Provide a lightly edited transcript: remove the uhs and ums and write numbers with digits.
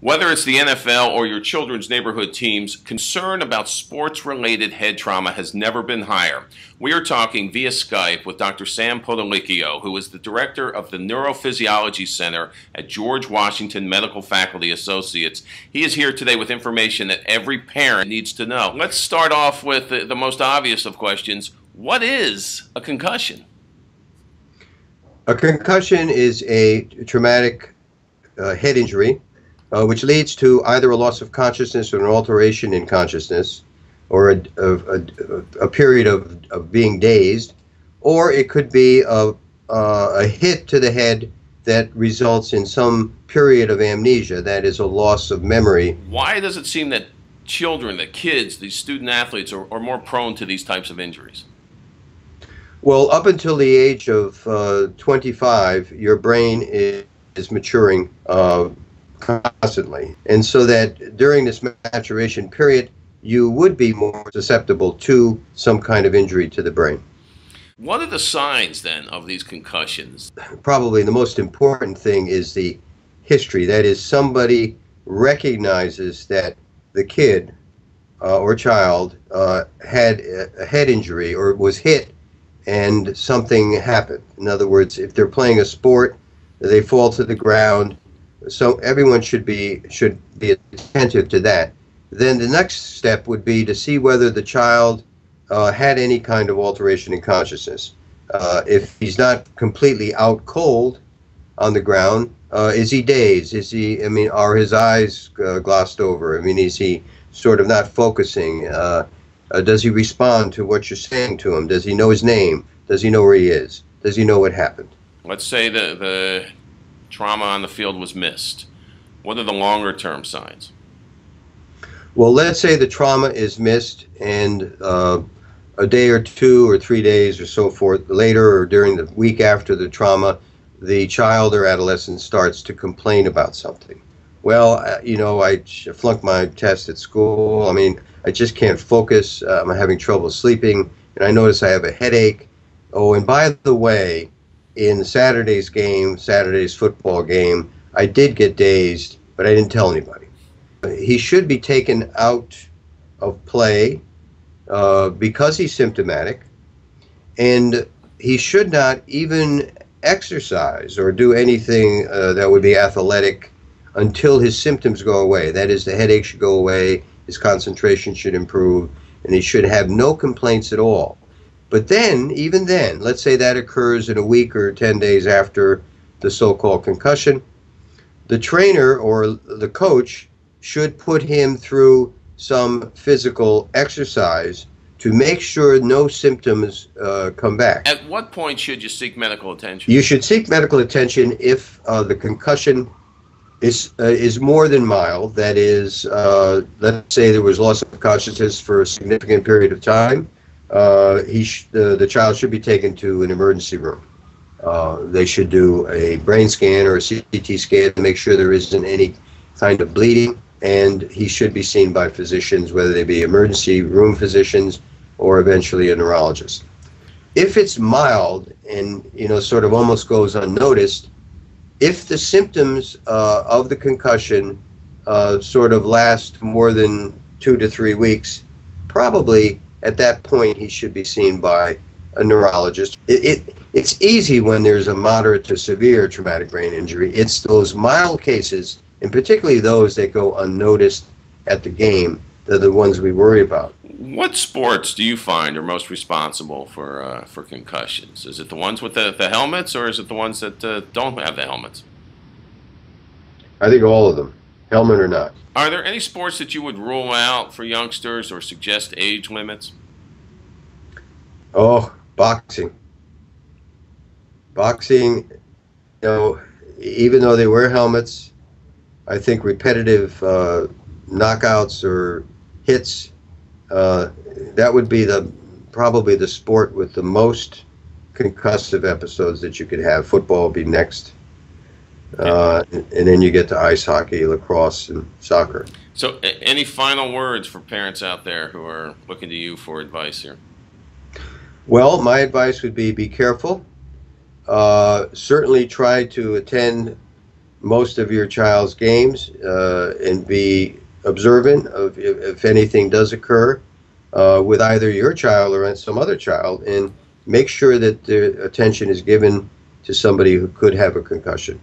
Whether it's the NFL or your children's neighborhood teams, concern about sports-related head trauma has never been higher. We are talking via Skype with Dr. Sam Potolicchio, who is the director of the Neurophysiology Center at George Washington Medical Faculty Associates. He is here today with information that every parent needs to know. Let's start off with the most obvious of questions. What is a concussion? A concussion is a traumatic head injury which leads to either a loss of consciousness or an alteration in consciousness, or a period of being dazed, or it could be a hit to the head that results in some period of amnesia, that is a loss of memory. Why does it seem that children, the kids, these student athletes are more prone to these types of injuries? Well, up until the age of 25, your brain is maturing constantly, and so that during this maturation period you would be more susceptible to some kind of injury to the brain. What are the signs then of these concussions? Probably the most important thing is the history. That is, somebody recognizes that the kid or child had a head injury or was hit and something happened. In other words, if they're playing a sport, they fall to the ground. So everyone should be attentive to that. Then the next step would be to see whether the child had any kind of alteration in consciousness. If he's not completely out cold on the ground, is he dazed? Are his eyes glossed over? Is he sort of not focusing? Does he respond to what you're saying to him? Does he know his name? Does he know where he is? Does he know what happened? Let's say the trauma on the field was missed. What are the longer term signs? Well, let's say the trauma is missed and a day or 2 or 3 days or so forth later, or during the week after the trauma, the child or adolescent starts to complain about something. Well, I flunked my test at school. I just can't focus. I'm having trouble sleeping, and I notice I have a headache. Oh, and by the way, in Saturday's football game, I did get dazed, but I didn't tell anybody. He should be taken out of play because he's symptomatic, and he should not even exercise or do anything that would be athletic until his symptoms go away. That is, the headache should go away, his concentration should improve, and he should have no complaints at all. But then, even then, let's say that occurs in a week or 10 days after the so-called concussion, the trainer or the coach should put him through some physical exercise to make sure no symptoms come back. At what point should you seek medical attention? You should seek medical attention if the concussion is more than mild. That is, let's say there was loss of consciousness for a significant period of time. The child should be taken to an emergency room. They should do a brain scan or a CT scan to make sure there isn't any kind of bleeding, and he should be seen by physicians, whether they be emergency room physicians or eventually a neurologist. If it's mild and sort of almost goes unnoticed, if the symptoms of the concussion sort of last more than 2 to 3 weeks, probably at that point he should be seen by a neurologist. It's easy when there's a moderate to severe traumatic brain injury. It's those mild cases, and particularly those that go unnoticed at the game, they're the ones we worry about. What sports do you find are most responsible for concussions? Is it the ones with the helmets, or is it the ones that don't have the helmets? I think all of them, helmet or not. Are there any sports that you would rule out for youngsters or suggest age limits? Oh, boxing. Boxing, even though they wear helmets, I think repetitive knockouts or hits, that would be probably the sport with the most concussive episodes that you could have. Football would be next. And then you get to ice hockey, lacrosse, and soccer. So any final words for parents out there who are looking to you for advice here? Well, my advice would be careful. Certainly try to attend most of your child's games and be observant of if anything does occur with either your child or some other child, and make sure that the attention is given to somebody who could have a concussion.